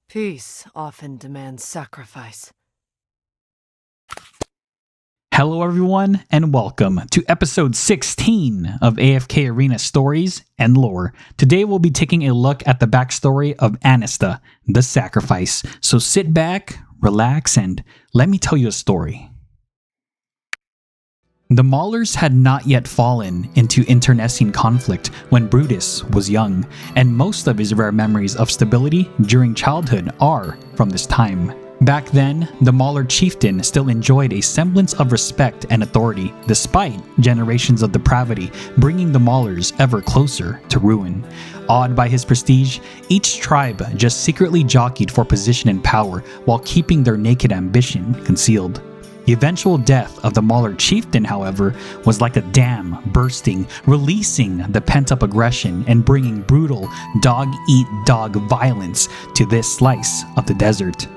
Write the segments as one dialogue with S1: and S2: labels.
S1: Peace often demands sacrifice.
S2: Hello everyone, and welcome to episode 16 of AFK Arena Stories and Lore. Today we'll be taking a look at the backstory of Anasta, the Sacrifice. So sit back, relax, and let me tell you a story. The Maulers had not yet fallen into internecine conflict when Brutus was young, and most of his rare memories of stability during childhood are from this time. Back then, the Mauler chieftain still enjoyed a semblance of respect and authority, despite generations of depravity bringing the Maulers ever closer to ruin. Awed by his prestige, each tribe just secretly jockeyed for position and power while keeping their naked ambition concealed. The eventual death of the Mauler chieftain, however, was like a dam bursting, releasing the pent-up aggression and bringing brutal dog-eat-dog violence to this slice of the desert.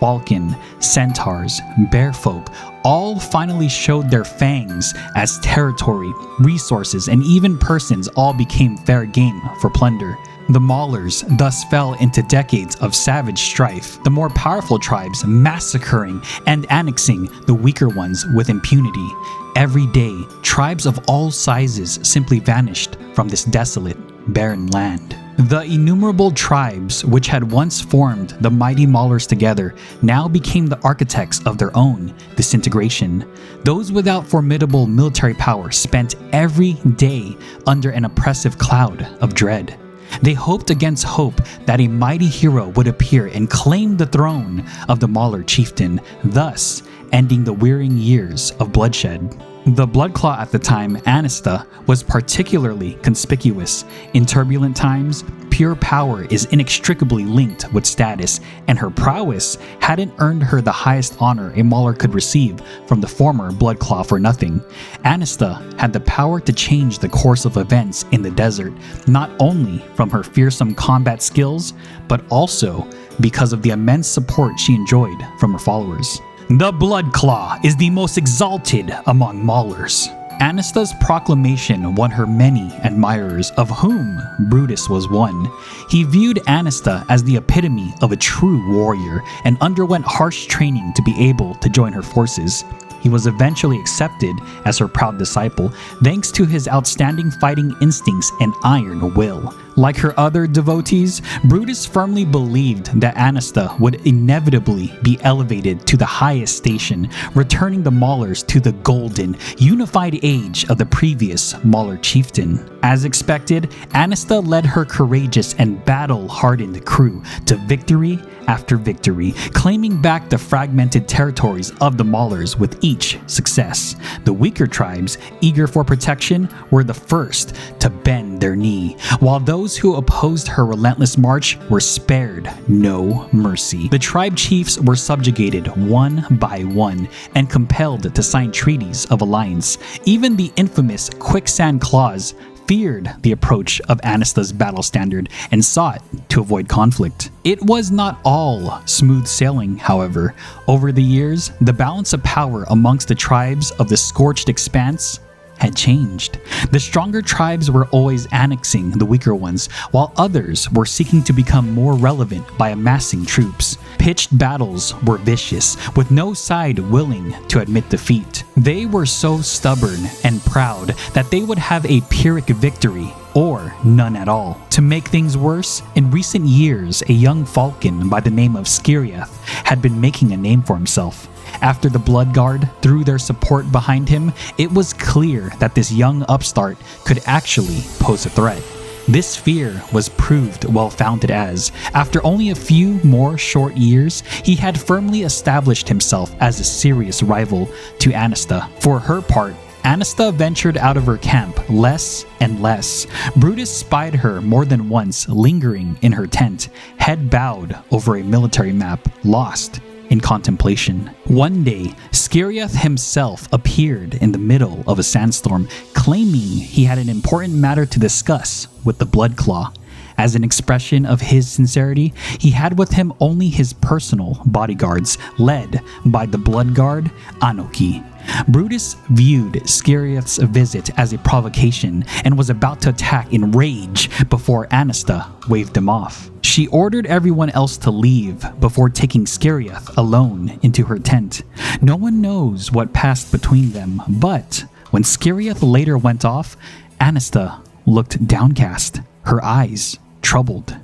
S2: Falcon, centaurs, bearfolk all finally showed their fangs as territory, resources, and even persons all became fair game for plunder. The Maulers thus fell into decades of savage strife, the more powerful tribes massacring and annexing the weaker ones with impunity. Every day, tribes of all sizes simply vanished from this desolate, barren land. The innumerable tribes which had once formed the mighty Maulers together now became the architects of their own disintegration. Those without formidable military power spent every day under an oppressive cloud of dread. They hoped against hope that a mighty hero would appear and claim the throne of the Mauler chieftain, thus ending the wearying years of bloodshed. The Bloodclaw at the time, Anasta, was particularly conspicuous. In turbulent times, pure power is inextricably linked with status, and her prowess hadn't earned her the highest honor a Mauler could receive from the former Bloodclaw for nothing. Anasta had the power to change the course of events in the desert, not only from her fearsome combat skills, but also because of the immense support she enjoyed from her followers. The Bloodclaw is the most exalted among Maulers. Anasta's proclamation won her many admirers, of whom Brutus was one. He viewed Anasta as the epitome of a true warrior and underwent harsh training to be able to join her forces. He was eventually accepted as her proud disciple, thanks to his outstanding fighting instincts and iron will. Like her other devotees, Brutus firmly believed that Anasta would inevitably be elevated to the highest station, returning the Maulers to the golden, unified age of the previous Mauler chieftain. As expected, Anasta led her courageous and battle-hardened crew to victory after victory, claiming back the fragmented territories of the Maulers with each success. The weaker tribes, eager for protection, were the first to bend their knee, while those who opposed her relentless march were spared no mercy. The tribe chiefs were subjugated one by one and compelled to sign treaties of alliance. Even the infamous Quicksand Clause feared the approach of Anasta's battle standard and sought to avoid conflict. It was not all smooth sailing, however. Over the years, the balance of power amongst the tribes of the Scorched Expanse had changed. The stronger tribes were always annexing the weaker ones, while others were seeking to become more relevant by amassing troops. Pitched battles were vicious, with no side willing to admit defeat. They were so stubborn and proud that they would have a Pyrrhic victory or none at all. To make things worse, in recent years, a young falcon by the name of Skiriath had been making a name for himself. After the Bloodguard threw their support behind him, it was clear that this young upstart could actually pose a threat. This fear was proved well-founded as, after only a few more short years, he had firmly established himself as a serious rival to Anasta. For her part, Anasta ventured out of her camp less and less. Brutus spied her more than once lingering in her tent, head bowed over a military map, lost in contemplation. One day, Skiriath himself appeared in the middle of a sandstorm, claiming he had an important matter to discuss with the Bloodclaw. As an expression of his sincerity, he had with him only his personal bodyguards, led by the blood guard Anoki. Brutus viewed Skirioth's visit as a provocation and was about to attack in rage before Anasta waved him off. She ordered everyone else to leave before taking Skirioth alone into her tent. No one knows what passed between them, but when Skirioth later went off, Anasta looked downcast, her eyes troubled.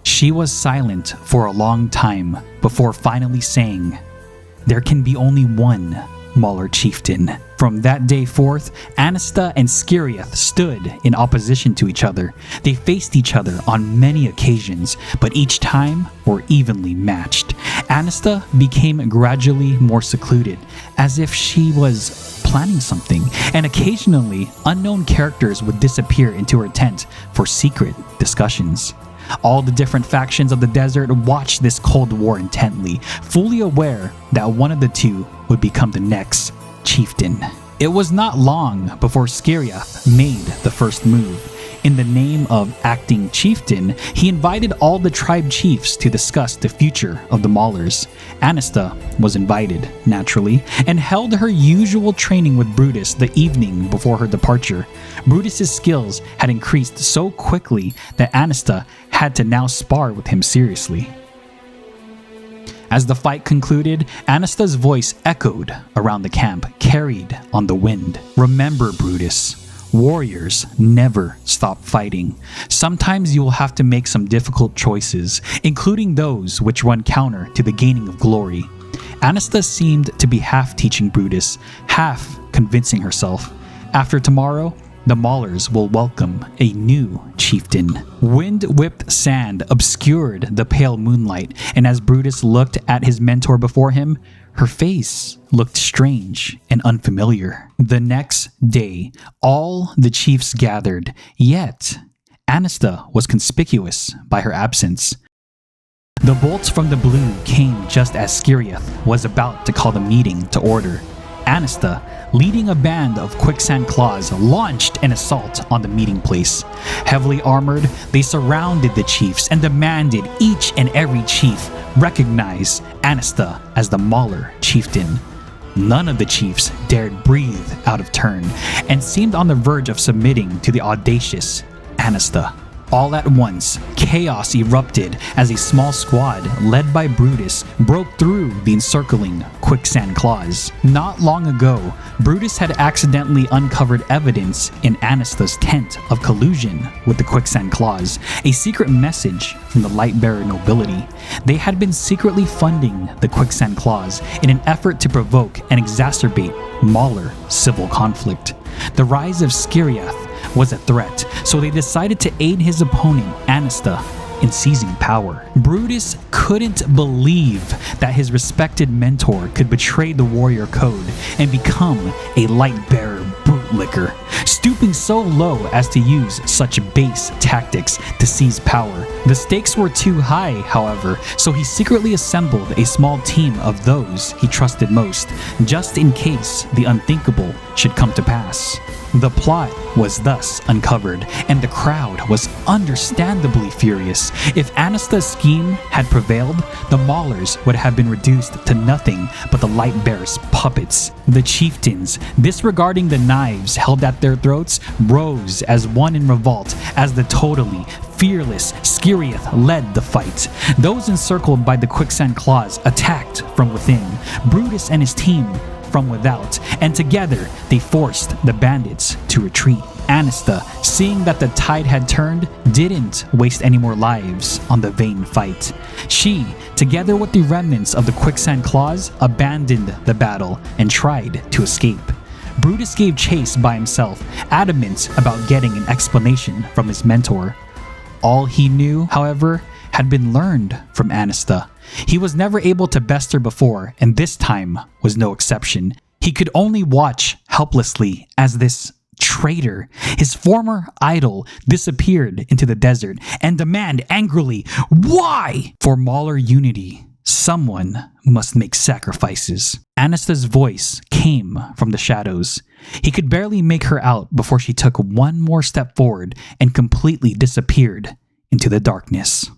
S2: She was silent for a long time before finally saying, "There can be only one Mauler chieftain." From that day forth, Anasta and Skirioth stood in opposition to each other. They faced each other on many occasions, but each time were evenly matched. Anasta became gradually more secluded, as if she was planning something, and occasionally unknown characters would disappear into her tent for secret discussions. All the different factions of the desert watched this cold war intently, fully aware that one of the two would become the next chieftain. It was not long before Skirioth made the first move. In the name of acting chieftain, he invited all the tribe chiefs to discuss the future of the Maulers. Anasta was invited, naturally, and held her usual training with Brutus the evening before her departure. Brutus's skills had increased so quickly that Anasta had to now spar with him seriously. As the fight concluded, Anasta's voice echoed around the camp, carried on the wind. "Remember, Brutus, warriors never stop fighting. Sometimes you will have to make some difficult choices, including those which run counter to the gaining of glory." Anasta seemed to be half teaching Brutus, half convincing herself. After tomorrow, the Maulers will welcome a new chieftain. Wind-whipped sand obscured the pale moonlight, and as Brutus looked at his mentor before him, her face looked strange and unfamiliar. The next day, all the chiefs gathered, yet Anasta was conspicuous by her absence. The bolts from the blue came just as Skirioth was about to call the meeting to order. Anasta, leading a band of quicksand claws, launched an assault on the meeting place. Heavily armored, they surrounded the chiefs and demanded each and every chief recognize Anasta as the Mauler chieftain. None of the chiefs dared breathe out of turn and seemed on the verge of submitting to the audacious Anasta. All at once, chaos erupted as a small squad led by Brutus broke through the encircling quicksand claws. Not long ago, Brutus had accidentally uncovered evidence in Anasta's tent of collusion with the quicksand claws, a secret message from the Lightbearer nobility. They had been secretly funding the quicksand claws in an effort to provoke and exacerbate Mauler civil conflict. The rise of Skirioth was a threat, so they decided to aid his opponent, Anasta, in seizing power. Brutus couldn't believe that his respected mentor could betray the warrior code and become a light-bearer bootlicker, stooping so low as to use such base tactics to seize power. The stakes were too high, however, so he secretly assembled a small team of those he trusted most, just in case the unthinkable should come to pass. The plot was thus uncovered, and the crowd was understandably furious. If Anasta's scheme had prevailed, the Maulers would have been reduced to nothing but the Lightbearer's puppets. The chieftains, disregarding the knives held at their throats, rose as one in revolt as the totally fearless Skirioth led the fight. Those encircled by the quicksand claws attacked from within, Brutus and his team from without, and together they forced the bandits to retreat. Anasta, seeing that the tide had turned, didn't waste any more lives on the vain fight. She, together with the remnants of the quicksand claws, abandoned the battle and tried to escape. Brutus gave chase by himself, adamant about getting an explanation from his mentor. All he knew, however, had been learned from Anasta. He was never able to best her before, and this time was no exception. He could only watch helplessly as this traitor, his former idol, disappeared into the desert and demand angrily, "Why?" For Mauler unity Someone must make sacrifices. Anasta's voice came from the shadows. He could barely make her out before she took one more step forward and completely disappeared into the darkness.